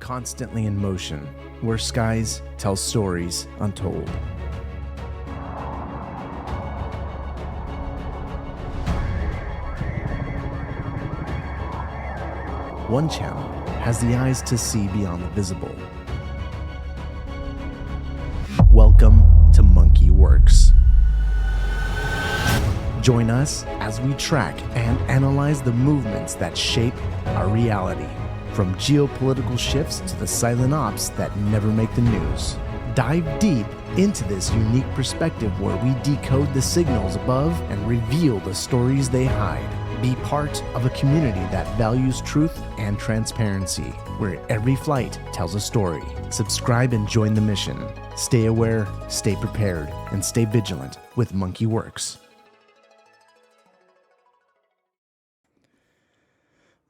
constantly in motion, where skies tell stories untold. One channel has the eyes to see beyond the visible. Welcome to Werx. Join us as we track and analyze the movements that shape our reality, from geopolitical shifts to the silent ops that never make the news. Dive deep into this unique perspective where we decode the signals above and reveal the stories they hide. Be part of a community that values truth and transparency, where every flight tells a story. Subscribe and join the mission. Stay aware, stay prepared, and stay vigilant with Werx.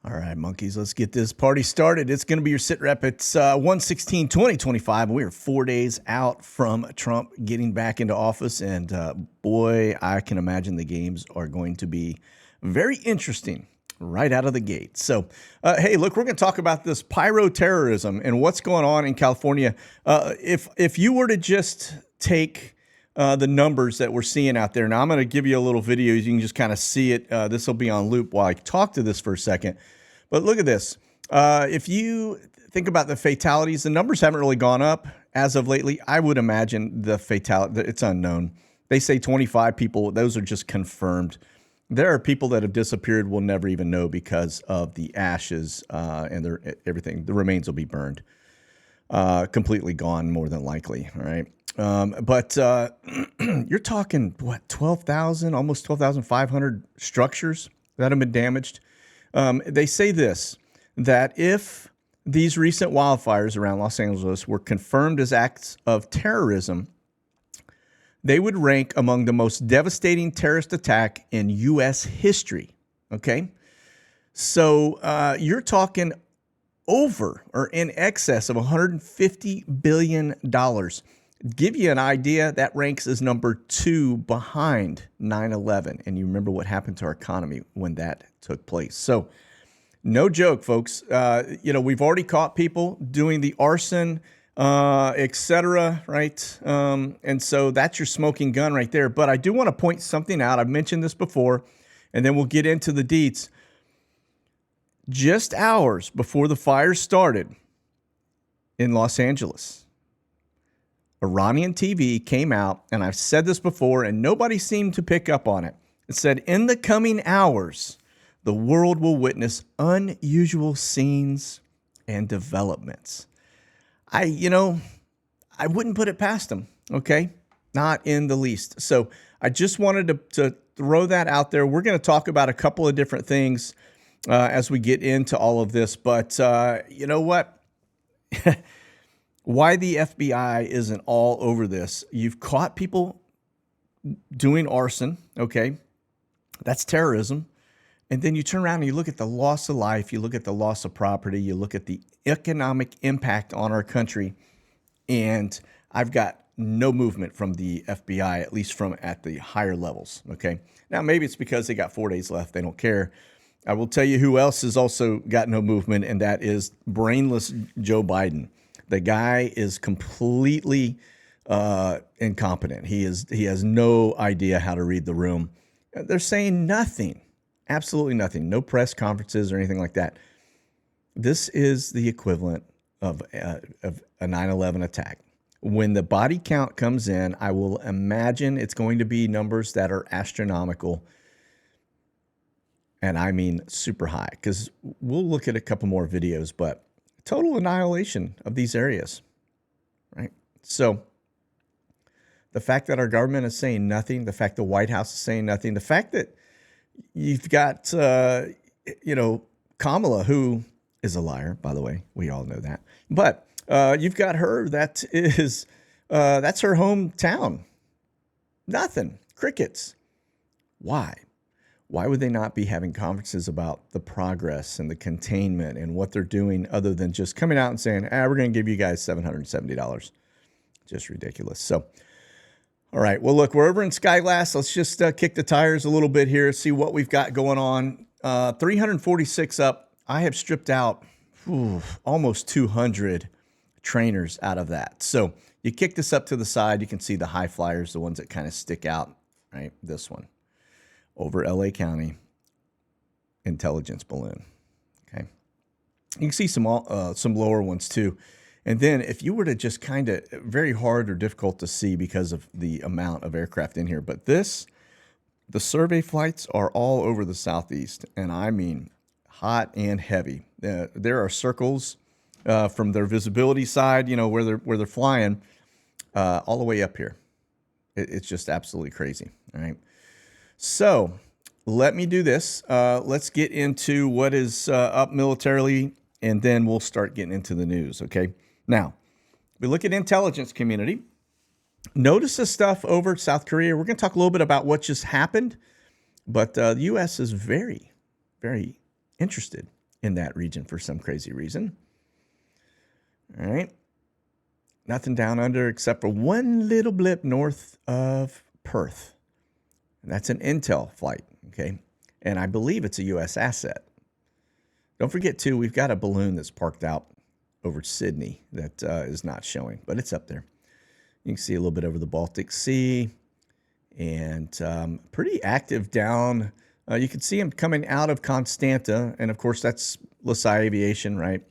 All right, monkeys, let's get this party started. It's going to be your SITREP. It's 1/16/2025, and we are 4 days out from Trump getting back into office. And boy, I can imagine the games are going to be very interesting right out of the gate. So, hey, look, we're going to talk about this Pyro terrorism and what's going on in California. If you were to just take the numbers that we're seeing out there, now I'm going to give you a little video. You can just kind of see it. This will be on loop while I talk to this for a second. But look at this. If you think about the fatalities, the numbers haven't really gone up as of lately. I would imagine the fatality, it's unknown. They say 25 people. Those are just confirmed. There are people that have disappeared we'll never even know because of the ashes and everything. The remains will be burned, completely gone more than likely, all right? But you're talking, what, 12,000, almost 12,500 structures that have been damaged. They say this, that if these recent wildfires around Los Angeles were confirmed as acts of terrorism, they would rank among the most devastating terrorist attack in U.S. history, okay? So you're talking over or in excess of $150 billion. Give you an idea, that ranks as number 2 behind 9/11. And you remember what happened to our economy when that took place. So no joke, folks. We've already caught people doing the arson, etc., right? And so that's your smoking gun right there. But I do want to point something out. I've mentioned this before, and then we'll get into the deets. Just hours before the fire started in Los Angeles, Iranian TV came out, and I've said this before, and nobody seemed to pick up on it. It said, in the coming hours, the world will witness unusual scenes and developments. I wouldn't put it past them, okay? Not in the least. So I just wanted to throw that out there. We're going to talk about a couple of different things as we get into all of this. But you know what? Why the FBI isn't all over this. You've caught people doing arson, okay? That's terrorism. And then you turn around and you look at the loss of life, you look at the loss of property, you look at the economic impact on our country, and I've got no movement from the FBI, at least from at the higher levels, okay? Now, maybe it's because they got 4 days left. They don't care. I will tell you who else has also got no movement, and that is brainless Joe Biden. The guy is completely incompetent. He has no idea how to read the room. They're saying nothing, absolutely nothing. No press conferences or anything like that. This is the equivalent of a 9/11 attack. When the body count comes in, I will imagine it's going to be numbers that are astronomical. And I mean super high, because we'll look at a couple more videos, but total annihilation of these areas, right? So the fact that our government is saying nothing, the fact the White House is saying nothing, the fact that you've got, Kamala, who is a liar, by the way, we all know that. But you've got her, that's her hometown. Nothing, crickets. Why? Why would they not be having conferences about the progress and the containment and what they're doing other than just coming out and saying, we're going to give you guys $770. Just ridiculous. So, all right. Well, look, we're over in Skyglass. Let's just kick the tires a little bit here, see what we've got going on. 346 up. I have stripped out almost 200 trainers out of that. So you kick this up to the side, you can see the high flyers, the ones that kind of stick out, right? This one over LA County intelligence balloon. Okay. You can see some lower ones too. And then if you were to just kind of very hard or difficult to see because of the amount of aircraft in here, but the survey flights are all over the Southeast, and I mean hot and heavy. There are circles from their visibility side, where they're flying, all the way up here. It's just absolutely crazy. All right. So let me do this. Let's get into what is up militarily, and then we'll start getting into the news. Okay. Now, we look at intelligence community. Notice the stuff over South Korea. We're going to talk a little bit about what just happened, but the U.S. is very, very interested in that region for some crazy reason. All right. Nothing down under except for one little blip north of Perth. And that's an intel flight, okay? And I believe it's a U.S. asset. Don't forget, too, we've got a balloon that's parked out over Sydney that is not showing, but it's up there. You can see a little bit over the Baltic Sea, and pretty active down. You can see them coming out of Constanta, and of course that's LaSalle Aviation, right?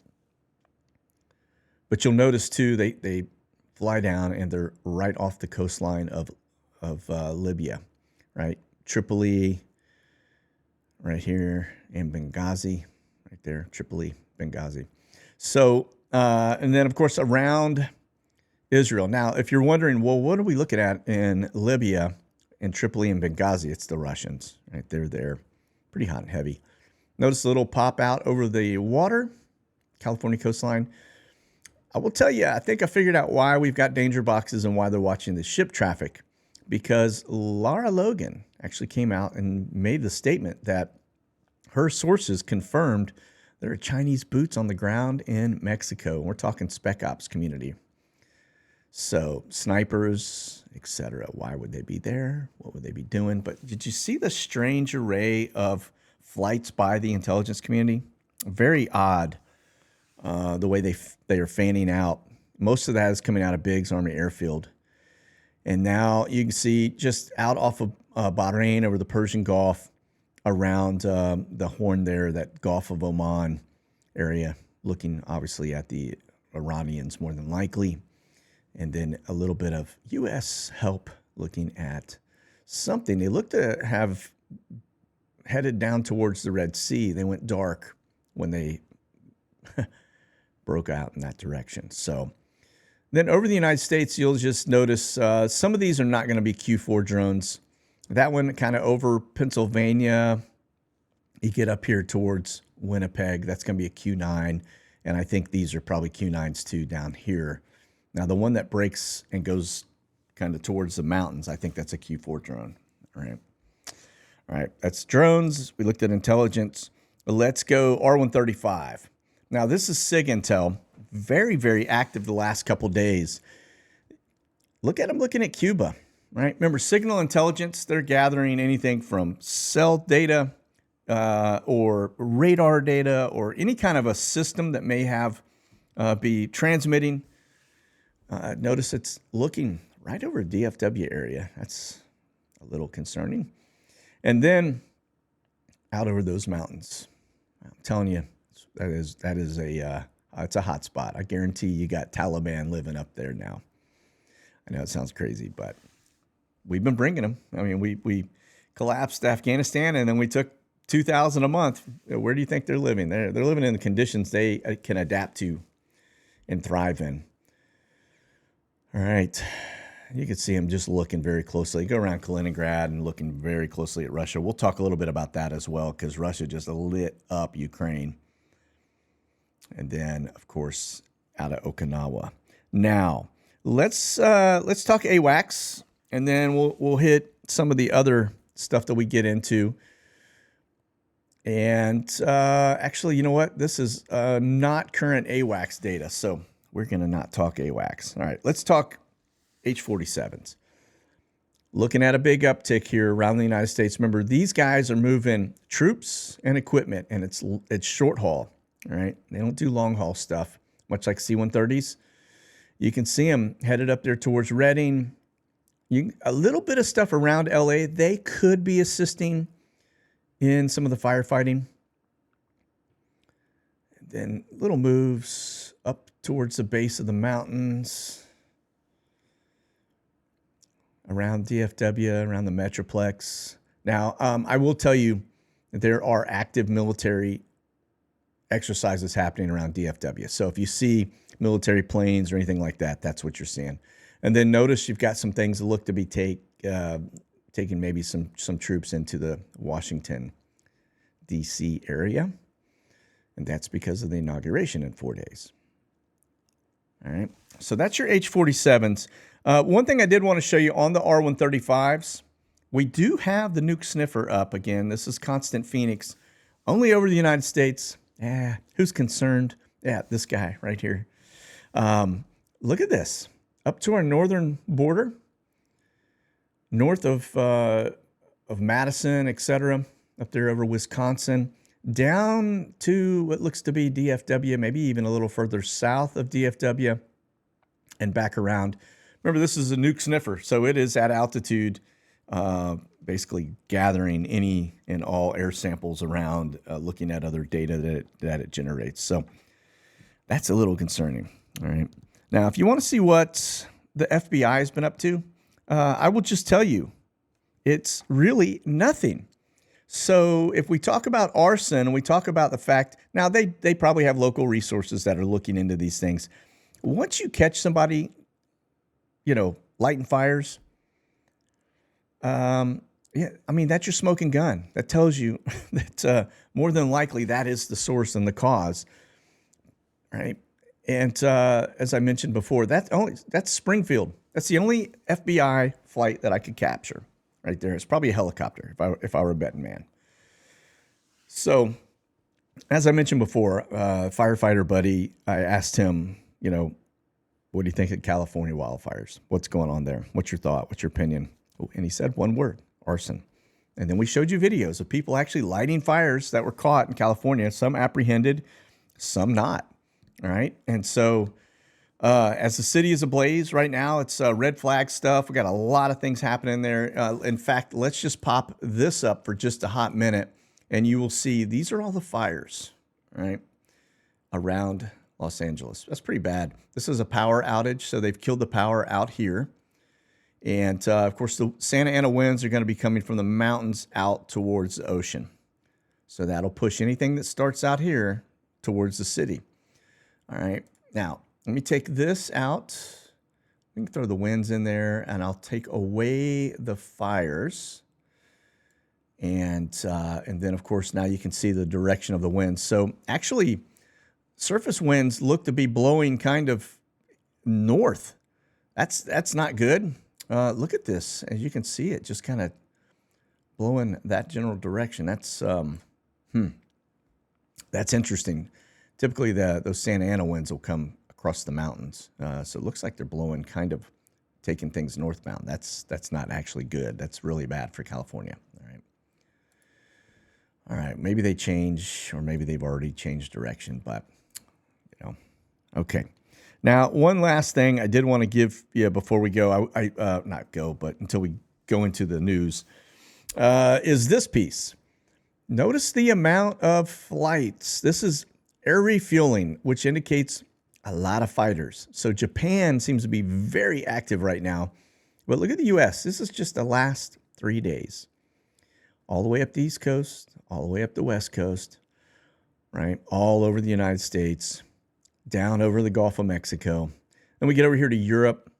But you'll notice too, they fly down and they're right off the coastline of Libya, right? Tripoli, right here, and Benghazi, right there. Tripoli, Benghazi. So, and then of course around Israel. Now, if you're wondering, well, what are we looking at in Libya, in Tripoli and Benghazi? It's the Russians, right? They're there, pretty hot and heavy. Notice a little pop out over the water, California coastline. I will tell you, I think I figured out why we've got danger boxes and why they're watching the ship traffic, because Lara Logan actually came out and made the statement that her sources confirmed there are Chinese boots on the ground in Mexico. We're talking spec ops community. So snipers, etc. Why would they be there? What would they be doing? But did you see the strange array of flights by the intelligence community? Very odd. The way they are fanning out. Most of that is coming out of Biggs Army Airfield. And now you can see just out off of Bahrain over the Persian Gulf, around the Horn there, that Gulf of Oman area, looking obviously at the Iranians more than likely. And then a little bit of U.S. help looking at something. They look to have headed down towards the Red Sea. They went dark when they broke out in that direction. So then over the United States, you'll just notice some of these are not going to be Q4 drones. That one kind of over Pennsylvania. You get up here towards Winnipeg, that's going to be a Q9. And I think these are probably Q9s too down here. Now, the one that breaks and goes kind of towards the mountains, I think that's a Q4 drone. All right, that's drones. We looked at intelligence. Let's go R135. Now, this is SIGINTEL, very, very active the last couple days. Look at them looking at Cuba, right? Remember, signal intelligence, they're gathering anything from cell data or radar data or any kind of a system that may have be transmitting. Notice it's looking right over DFW area. That's a little concerning. And then out over those mountains. I'm telling you, that is it's a hot spot. I guarantee you got Taliban living up there now. I know it sounds crazy, but we've been bringing them. I mean, we collapsed Afghanistan, and then we took 2,000 a month. Where do you think they're living? They're living in the conditions they can adapt to and thrive in. All right. You can see them just looking very closely. Go around Kaliningrad and looking very closely at Russia. We'll talk a little bit about that as well, because Russia just lit up Ukraine. And then, of course, out of Okinawa. Now, let's talk AWACS, and then we'll hit some of the other stuff that we get into. And actually, you know what? This is not current AWACS data, so we're going to not talk AWACS. All right, let's talk H-47s. Looking at a big uptick here around the United States. Remember, these guys are moving troops and equipment, and it's short haul. All right. They don't do long haul stuff, much like C-130s. You can see them headed up there towards Reading. A little bit of stuff around LA. They could be assisting in some of the firefighting. And then little moves up towards the base of the mountains, around DFW, around the Metroplex. Now, I will tell you that there are active military exercises happening around DFW. So if you see military planes or anything like that, that's what you're seeing. And then notice you've got some things that look to be taking maybe some troops into the Washington, D.C. area. And that's because of the inauguration in 4 days. All right. So that's your H-47s. One thing I did want to show you on the R-135s, we do have the nuke sniffer up again. This is Constant Phoenix, only over the United States. Who's concerned? Yeah, this guy right here. Look at this. Up to our northern border, north of Madison, etc., up there over Wisconsin, down to what looks to be DFW, maybe even a little further south of DFW, and back around. Remember, this is a nuke sniffer, so it is at altitude, basically gathering any and all air samples around, looking at other data that it generates. So that's a little concerning. All right. Now, if you want to see what the FBI has been up to, I will just tell you, it's really nothing. So if we talk about arson and we talk about the fact, now they probably have local resources that are looking into these things. Once you catch somebody, lighting fires, yeah, I mean, that's your smoking gun. That tells you that more than likely that is the source and the cause, right? And as I mentioned before, that's Springfield. That's the only FBI flight that I could capture right there. It's probably a helicopter if I were a betting man. So, as I mentioned before, firefighter buddy, I asked him, what do you think of California wildfires? What's going on there? What's your thought? What's your opinion? And he said one word: arson. And then we showed you videos of people actually lighting fires that were caught in California, some apprehended, some not. All right. And so as the city is ablaze right now, it's red flag stuff. We got a lot of things happening there. In fact, let's just pop this up for just a hot minute, and you will see these are all the fires, right, around Los Angeles. That's pretty bad. This is a power outage, so they've killed the power out here. And, of course, the Santa Ana winds are going to be coming from the mountains out towards the ocean. So that'll push anything that starts out here towards the city. All right. Now, let me take this out. We can throw the winds in there, and I'll take away the fires. And then, of course, now you can see the direction of the winds. So actually, surface winds look to be blowing kind of north. That's not good. Look at this. As you can see it, just kind of blowing that general direction. That's interesting. Typically, those Santa Ana winds will come across the mountains. So it looks like they're blowing, kind of taking things northbound. That's not actually good. That's really bad for California. All right. Maybe they change, or maybe they've already changed direction, but, okay. Now, one last thing I did want to give you before we go, but until we go into the news, is this piece. Notice the amount of flights. This is air refueling, which indicates a lot of fighters. So Japan seems to be very active right now. But look at the U.S. This is just the last 3 days. All the way up the East Coast, all the way up the West Coast, right? All over the United States, down over the Gulf of Mexico. Then we get over here to Europe,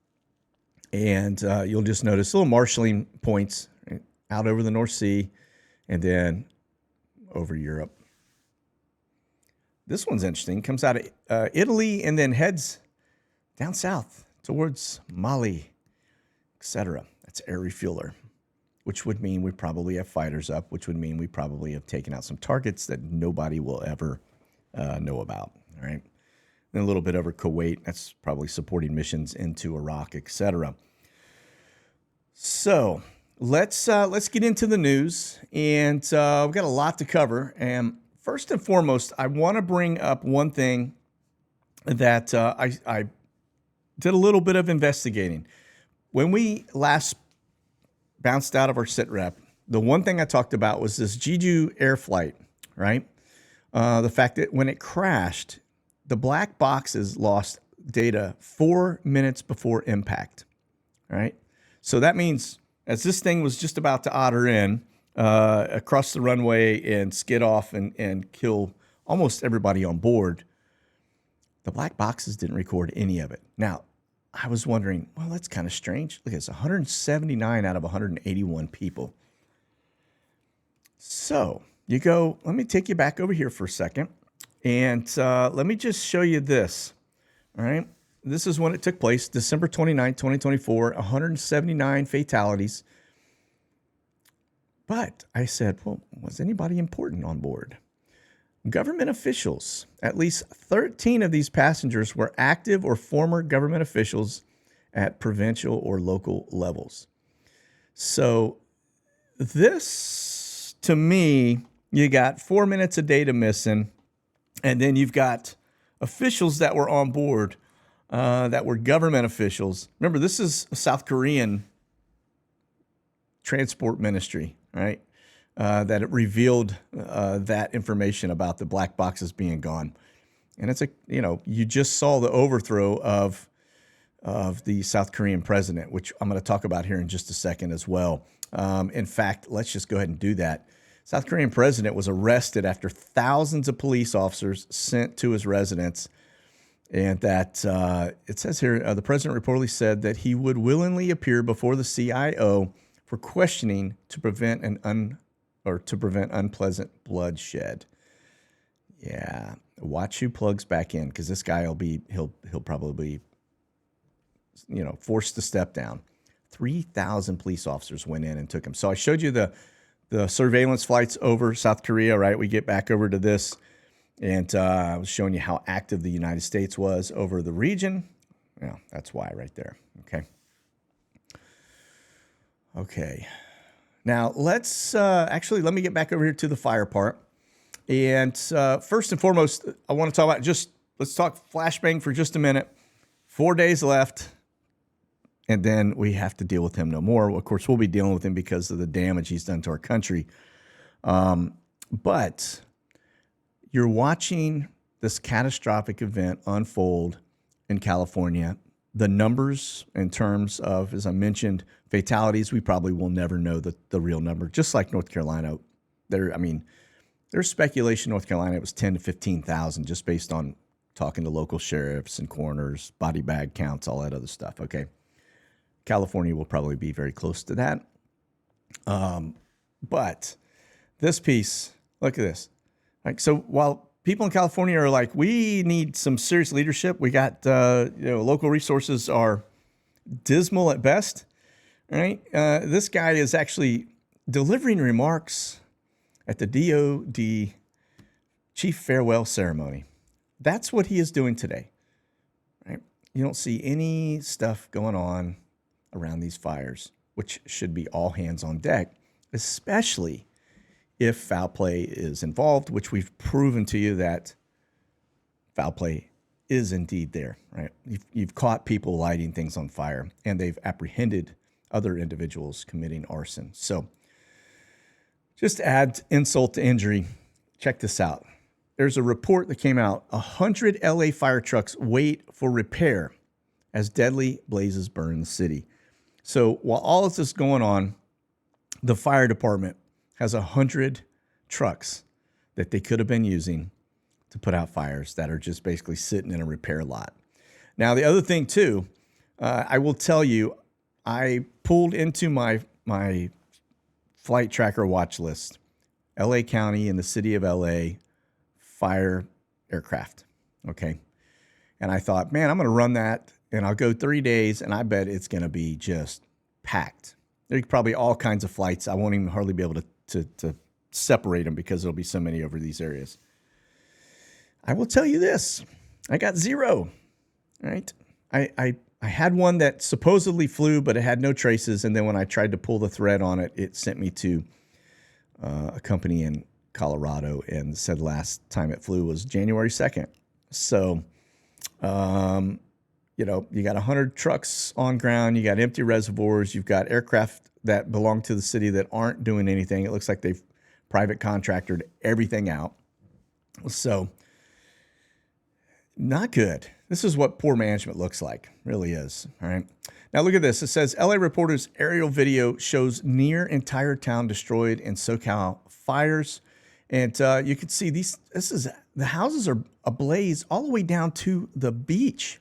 and you'll just notice little marshalling points right, out over the North Sea, and then over Europe. This one's interesting. Comes out of Italy and then heads down south towards Mali, etc. That's air refueler, which would mean we probably have fighters up, which would mean we probably have taken out some targets that nobody will ever know about. All right. Then a little bit over Kuwait. That's probably supporting missions into Iraq, etc. So let's get into the news, and we've got a lot to cover. And first and foremost, I want to bring up one thing that I did a little bit of investigating. When we last bounced out of our SITREP, the one thing I talked about was this Jeju air flight, right? The fact that when it crashed, the black boxes lost data 4 minutes before impact, right? So that means as this thing was just about to otter in across the runway and skid off and kill almost everybody on board, the black boxes didn't record any of it. Now, I was wondering, well, that's kind of strange. Look, it's 179 out of 181 people. So you go, let me take you back over here for a second. And let me just show you this. All right. This is when it took place, December 29, 2024, 179 fatalities. But I said, well, was anybody important on board? Government officials. At least 13 of these passengers were active or former government officials at provincial or local levels. So this, to me, you got 4 minutes of data missing, and then you've got officials that were on board that were government officials. Remember, this is a South Korean transport ministry, right? That it revealed that information about the black boxes being gone. And it's you just saw the overthrow of the South Korean president, which I'm going to talk about here in just a second as well. In fact, let's just go ahead and do that. South Korean president was arrested after thousands of police officers sent to his residence. And that it says here, the president reportedly said that he would willingly appear before the CIO for questioning to prevent unpleasant bloodshed. Yeah, watch who plugs back in, because this guy he'll probably be, forced to step down. 3,000 police officers went in and took him. So I showed you the surveillance flights over South Korea, right? We get back over to this, and I was showing you how active the United States was over the region. Yeah, that's why right there. Okay. Now, let's let me get back over here to the fire part. And first and foremost, I want to talk about let's talk flashbang for just a minute. 4 days left, and then we have to deal with him no more. Of course, we'll be dealing with him because of the damage he's done to our country. But you're watching this catastrophic event unfold in California. The numbers in terms of, as I mentioned, fatalities, we probably will never know the real number. Just like North Carolina, there's speculation North Carolina it was 10 to 15,000 just based on talking to local sheriffs and coroners, body bag counts, all that other stuff. Okay, California will probably be very close to that. But this piece, look at this. Like, so while people in California are like, we need some serious leadership, we got local resources are dismal at best. Right? This guy is actually delivering remarks at the DOD Chief Farewell Ceremony. That's what he is doing today. Right? You don't see any stuff going on around these fires, which should be all hands on deck, especially if foul play is involved, which we've proven to you that foul play is indeed there. Right? You've caught people lighting things on fire, and they've apprehended other individuals committing arson. So just to add insult to injury, check this out. There's a report that came out, 100 LA fire trucks wait for repair as deadly blazes burn the city. So while all of this is going on, the fire department has 100 trucks that they could have been using to put out fires that are just basically sitting in a repair lot. Now, the other thing too, I will tell you, I pulled into my flight tracker watch list, LA County and the city of LA fire aircraft. Okay. And I thought, man, I'm going to run that and I'll go 3 days and I bet it's going to be just packed. There's probably all kinds of flights. I won't even hardly be able to separate them because there'll be so many over these areas. I will tell you this. I got 0, right? I had one that supposedly flew, but it had no traces. And then when I tried to pull the thread on it, it sent me to a company in Colorado, and said last time it flew was January 2nd. So, you know, you got 100 trucks on ground, you got empty reservoirs, you've got aircraft that belong to the city that aren't doing anything. It looks like they've private contracted everything out. So, not good. This is what poor management looks like. Really is. All right. Now look at this. It says LA reporters aerial video shows near entire town destroyed in SoCal fires. And you can see the houses are ablaze all the way down to the beach.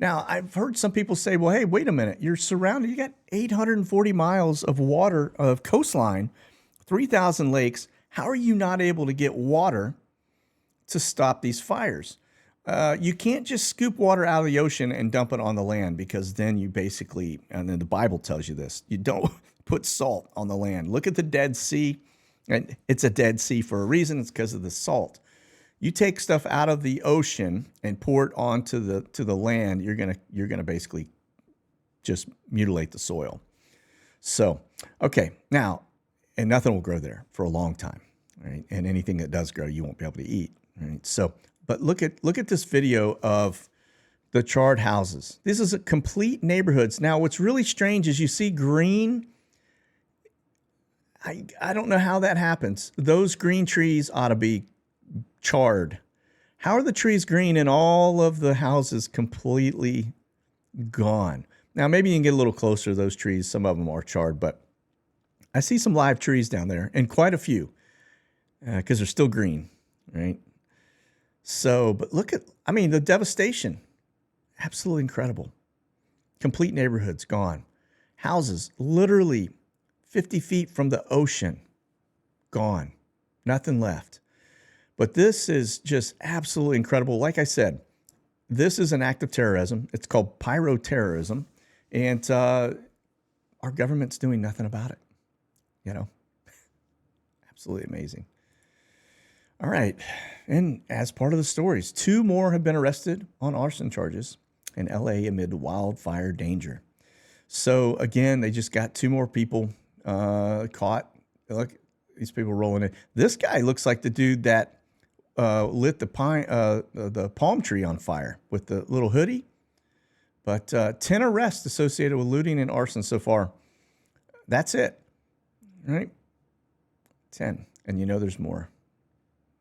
Now, I've heard some people say, well, hey, wait a minute. You're surrounded. You got 840 miles of water, of coastline, 3,000 lakes. How are you not able to get water to stop these fires? You can't just scoop water out of the ocean and dump it on the land, because then you basically, and then the Bible tells you this, you don't put salt on the land. Look at the Dead Sea. And it's a Dead Sea for a reason. It's because of the salt. You take stuff out of the ocean and pour it onto the land, you're gonna basically just mutilate the soil. So, okay, now, and nothing will grow there for a long time, right? And anything that does grow, you won't be able to eat, right? So, but look at this video of the charred houses. This is a complete neighborhoods. Now, what's really strange is you see green. I don't know how that happens. Those green trees ought to be charred. How are the trees green and all of the houses completely gone? Now, maybe you can get a little closer to those trees. Some of them are charred, but I see some live trees down there, and quite a few, because they're still green, right? So, but look at, I mean, the devastation. Absolutely incredible. Complete neighborhoods gone. Houses literally 50 feet from the ocean gone. Nothing left. But this is just absolutely incredible. Like I said, this is an act of terrorism. It's called Pyro terrorism. And our government's doing nothing about it. You know, absolutely amazing. All right. And as part of the stories, 2 more have been arrested on arson charges in LA amid wildfire danger. So again, they just got 2 more people caught. Look, these people rolling in. This guy looks like the dude that lit the palm tree on fire with the little hoodie. But 10 arrests associated with looting and arson so far. That's it, right? 10. And you know there's more.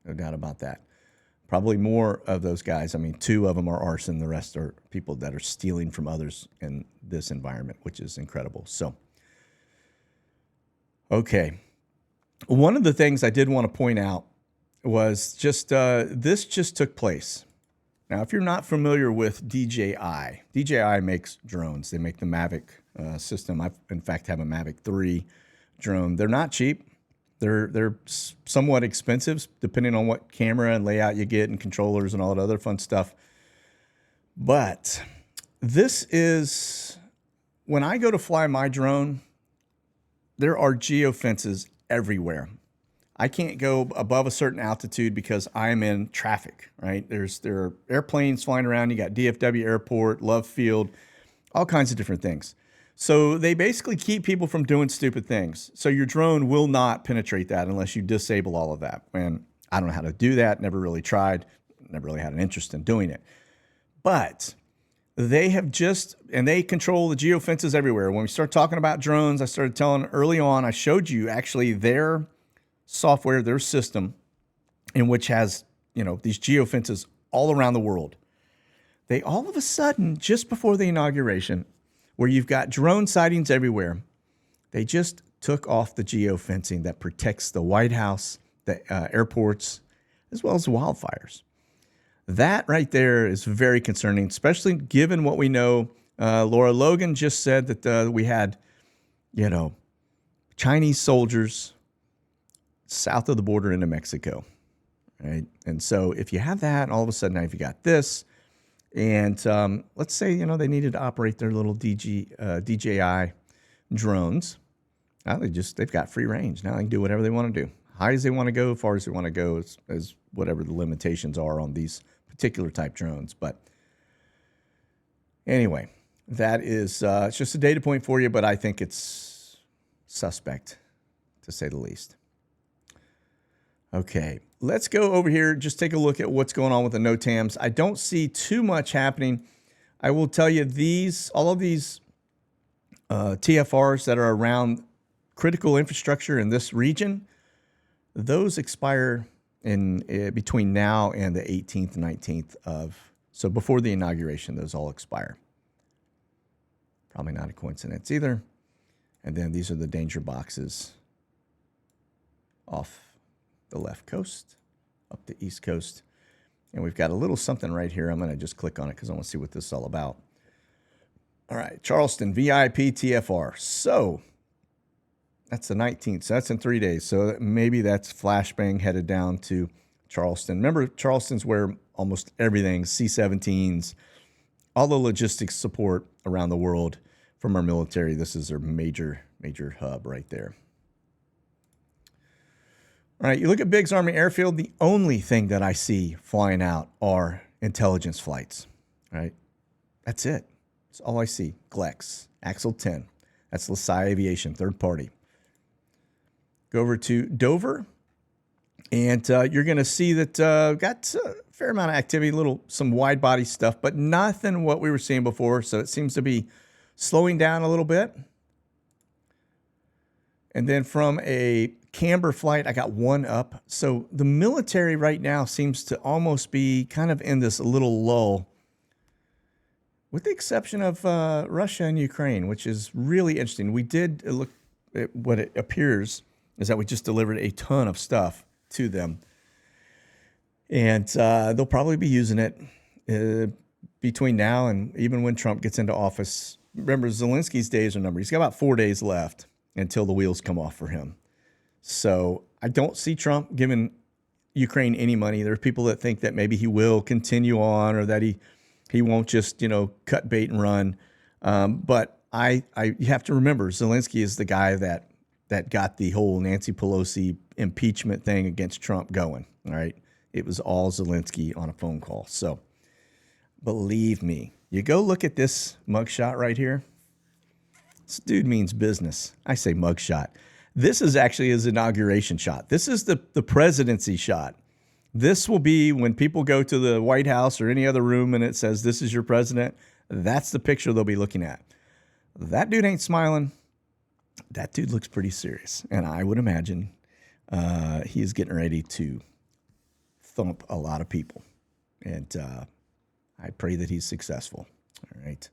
No doubt about that. Probably more of those guys. I mean, 2 of them are arson. The rest are people that are stealing from others in this environment, which is incredible. So, okay. One of the things I did want to point out was just this just took place. Now, if you're not familiar with DJI makes drones. They make the Mavic system. I, in fact, have a Mavic 3 drone. They're not cheap. They're somewhat expensive, depending on what camera and layout you get and controllers and all that other fun stuff. But this is, when I go to fly my drone, there are geofences everywhere. I can't go above a certain altitude because I'm in traffic, right? There are airplanes flying around. You got DFW Airport, Love Field, all kinds of different things. So they basically keep people from doing stupid things. So your drone will not penetrate that unless you disable all of that. And I don't know how to do that. Never really tried. Never really had an interest in doing it. But they have and they control the geofences everywhere. When we start talking about drones, I started telling early on, I showed you actually their software, their system, in which has, these geofences all around the world. They all of a sudden, just before the inauguration, where you've got drone sightings everywhere, they just took off the geofencing that protects the White House, the airports, as well as wildfires. That right there is very concerning, especially given what we know. Laura Logan just said that we had, Chinese soldiers south of the border into Mexico, right? And so if you have that, all of a sudden now if you got this, and let's say, they needed to operate their little DJI drones. Now they've got free range. Now they can do whatever they want to do. High as they want to go, far as they want to go, as whatever the limitations are on these particular type drones. But anyway, that is it's just a data point for you, but I think it's suspect, to say the least. Okay, let's go over here. Just take a look at what's going on with the NOTAMs. I don't see too much happening. I will tell you all of these TFRs that are around critical infrastructure in this region, those expire in between now and the 18th and 19th so before the inauguration, those all expire. Probably not a coincidence either. And then these are the danger boxes off the left coast, up the east coast. And we've got a little something right here. I'm going to just click on it because I want to see what this is all about. All right, Charleston VIP TFR. So that's the 19th. So that's in 3 days. So maybe that's flashbang headed down to Charleston. Remember, Charleston's where almost everything, C-17s, all the logistics support around the world from our military. This is their major hub right there. All right, you look at Biggs Army Airfield, the only thing that I see flying out are intelligence flights, right? That's it. That's all I see. Glex, Axel 10. That's LaSalle Aviation, third party. Go over to Dover, and you're going to see that got a fair amount of activity, some wide body stuff, but nothing what we were seeing before, so it seems to be slowing down a little bit. And then from a camber flight, I got one up. So the military right now seems to almost be kind of in this little lull, with the exception of Russia and Ukraine, which is really interesting. We did look at what it appears is that we just delivered a ton of stuff to them. And they'll probably be using it between now and even when Trump gets into office. Remember, Zelensky's days are numbered. He's got about 4 days left until the wheels come off for him. So I don't see Trump giving Ukraine any money. There are people that think that maybe he will continue on, or that he won't just, cut bait and run. But you have to remember, Zelensky is the guy that got the whole Nancy Pelosi impeachment thing against Trump going. All right. It was all Zelensky on a phone call. So believe me, you go look at this mugshot right here. This dude means business. I say mugshot. This is actually his inauguration shot. This is the presidency shot. This will be when people go to the White House or any other room and it says, "This is your president." That's the picture they'll be looking at. That dude ain't smiling. That dude looks pretty serious. And I would imagine he is getting ready to thump a lot of people. And I pray that he's successful. All right.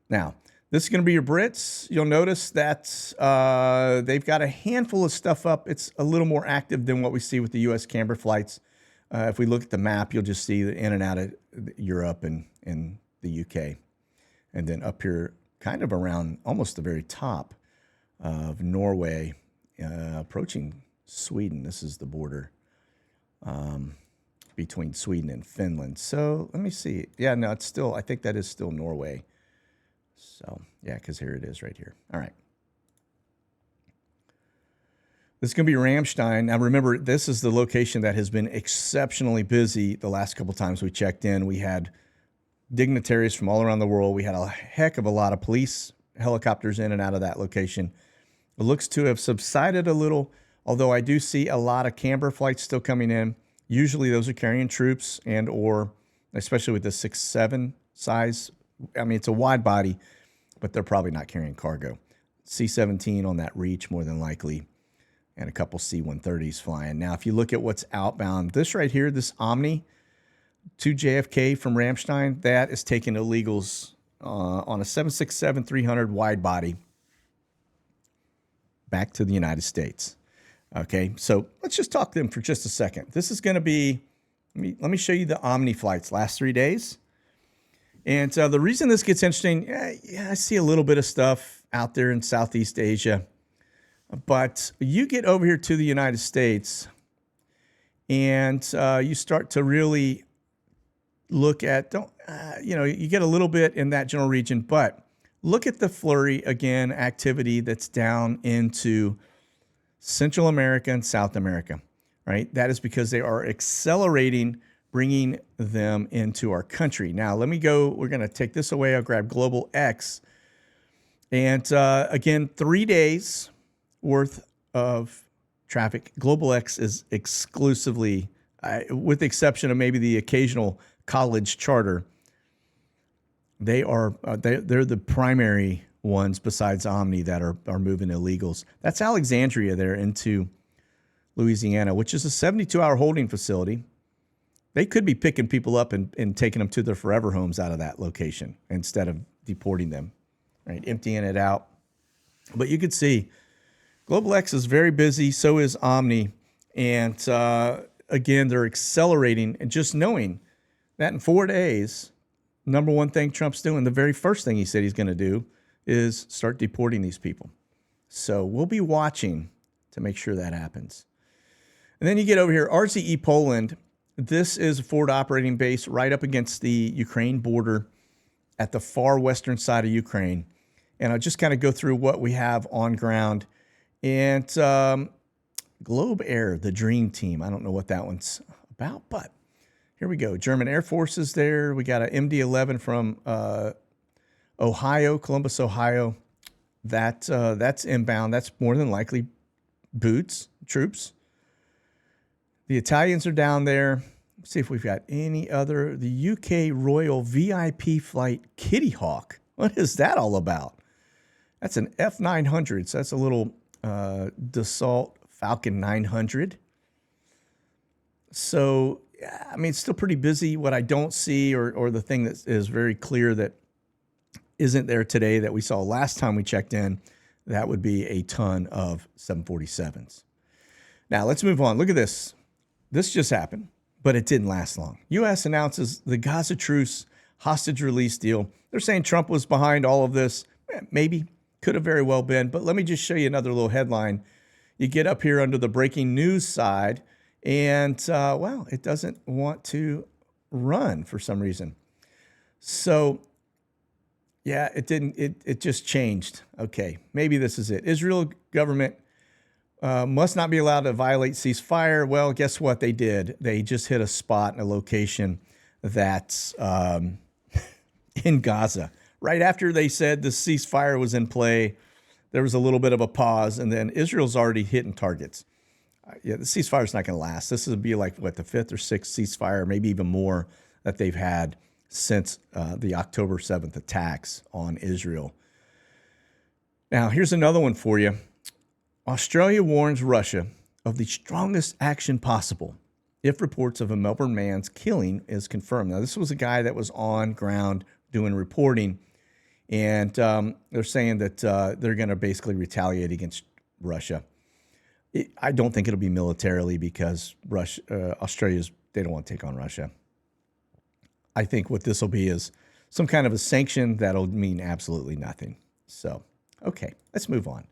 Now, this is going to be your Brits. You'll notice that they've got a handful of stuff up. It's a little more active than what we see with the U.S. camber flights. If we look at the map, you'll just see the in and out of Europe and the U.K. And then up here, kind of around almost the very top of Norway, approaching Sweden. This is the border between Sweden and Finland. So let me see. Yeah, no, it's still, I think that is still Norway. So, yeah, because here it is right here. All right. This is going to be Ramstein. Now, remember, this is the location that has been exceptionally busy the last couple times we checked in. We had dignitaries from all around the world. We had a heck of a lot of police helicopters in and out of that location. It looks to have subsided a little, although I do see a lot of camber flights still coming in. Usually those are carrying troops and or, especially with the 6.7 size. I mean, it's a wide body, but they're probably not carrying cargo. C-17 on that reach, more than likely, and a couple C-130s flying. Now, if you look at what's outbound, this right here, this Omni to JFK from Ramstein, that is taking illegals on a 767-300 wide body back to the United States. Okay, so let's just talk to them for just a second. This is going to be, let me show you the Omni flights last 3 days. And the reason this gets interesting, I see a little bit of stuff out there in Southeast Asia. But you get over here to the United States and you start to really look at, you get a little bit in that general region, but look at the flurry, again, activity that's down into Central America and South America, right? That is because they are accelerating, bringing them into our country. Now, let me go. We're going to take this away. I'll grab Global X. And again, 3 days worth of traffic. Global X is exclusively, with the exception of maybe the occasional college charter, they're the primary ones besides Omni that are moving illegals. That's Alexandria there into Louisiana, which is a 72-hour holding facility. They could be picking people up and taking them to their forever homes out of that location instead of deporting them, right? Emptying it out. But you could see Global X is very busy. So is Omni. And again, they're accelerating. And just knowing that in 4 days, number one thing Trump's doing, the very first thing he said he's going to do is start deporting these people. So we'll be watching to make sure that happens. And then you get over here, RZE Poland. This is a forward operating base right up against the Ukraine border at the far western side of Ukraine. And I'll just kind of go through what we have on ground. And Globe Air, the dream team. I don't know what that one's about, but here we go. German Air Force is there. We got an MD-11 from Ohio, Columbus, Ohio. That's inbound. That's more than likely troops. The Italians are down there. Let's see if we've got any other. The UK Royal VIP flight Kitty Hawk. What is that all about? That's an F900. So that's a little Dassault Falcon 900. So, I mean, it's still pretty busy. What I don't see or the thing that is very clear that isn't there today that we saw last time we checked in, that would be a ton of 747s. Now, let's move on. Look at this. This just happened, but it didn't last long. U.S. announces the Gaza truce hostage release deal. They're saying Trump was behind all of this. Maybe, could have very well been, but let me just show you another little headline. You get up here under the breaking news side, and, well, it doesn't want to run for some reason. So, yeah, it didn't. It just changed. Okay, maybe this is it. Israel government must not be allowed to violate ceasefire. Well, guess what they did? They just hit a spot in a location that's in Gaza. Right after they said the ceasefire was in play, there was a little bit of a pause, and then Israel's already hitting targets. Yeah, the ceasefire's not going to last. This would be like, what, the fifth or sixth ceasefire, maybe even more, that they've had since the October 7th attacks on Israel. Now, here's another one for you. Australia warns Russia of the strongest action possible if reports of a Melbourne man's killing is confirmed. Now, this was a guy that was on ground doing reporting, and they're saying that they're going to basically retaliate against Russia. I don't think it'll be militarily because Australia's, they don't want to take on Russia. I think what this will be is some kind of a sanction that'll mean absolutely nothing. So, okay, let's move on.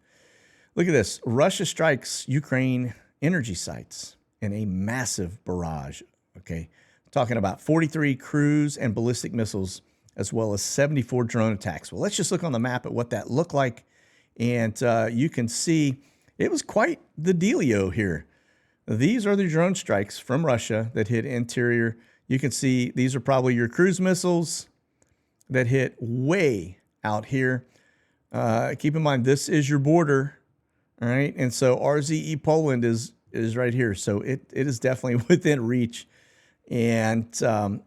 Look at this. Russia strikes Ukraine energy sites in a massive barrage. Okay, talking about 43 cruise and ballistic missiles, as well as 74 drone attacks. Well, let's just look on the map at what that looked like. And you can see it was quite the dealio here. These are the drone strikes from Russia that hit interior. You can see these are probably your cruise missiles that hit way out here. Keep in mind, this is your border, all right? And so RZE Poland is right here. So it is definitely within reach. And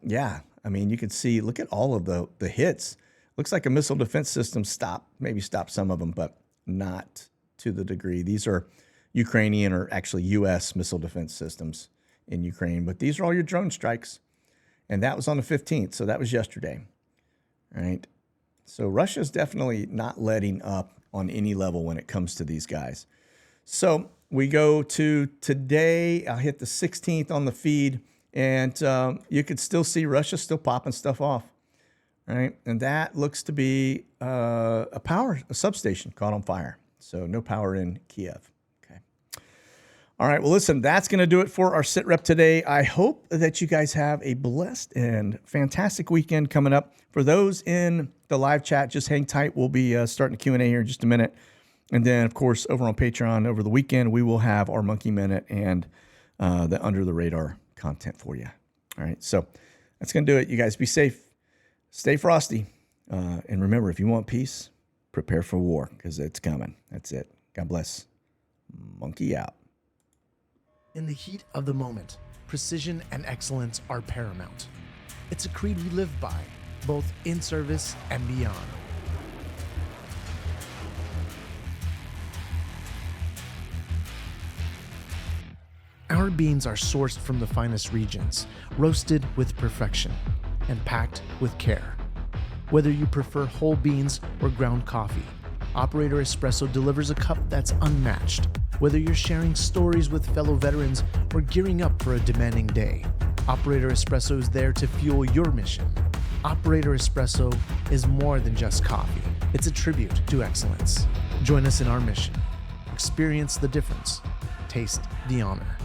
yeah, I mean, you can see, look at all of the hits. Looks like a missile defense system maybe stopped some of them, but not to the degree. These are Ukrainian or actually U.S. missile defense systems in Ukraine. But these are all your drone strikes. And that was on the 15th, so that was yesterday, right? So Russia's definitely not letting up on any level when it comes to these guys. So we go to today. I'll hit the 16th on the feed, and you could still see Russia still popping stuff off, right? And that looks to be a substation caught on fire. So no power in Kiev. All right, well, listen, that's going to do it for our SITREP today. I hope that you guys have a blessed and fantastic weekend coming up. For those in the live chat, just hang tight. We'll be starting a Q&A here in just a minute. And then, of course, over on Patreon over the weekend, we will have our Monkey Minute and the Under the Radar content for you. All right, so that's going to do it. You guys be safe. Stay frosty. And remember, if you want peace, prepare for war because it's coming. That's it. God bless. Monkey out. In the heat of the moment, precision and excellence are paramount. It's a creed we live by, both in service and beyond. Our beans are sourced from the finest regions, roasted with perfection, and packed with care. Whether you prefer whole beans or ground coffee, Operator Espresso delivers a cup that's unmatched. Whether you're sharing stories with fellow veterans or gearing up for a demanding day, Operator Espresso is there to fuel your mission. Operator Espresso is more than just coffee. It's a tribute to excellence. Join us in our mission. Experience the difference. Taste the honor.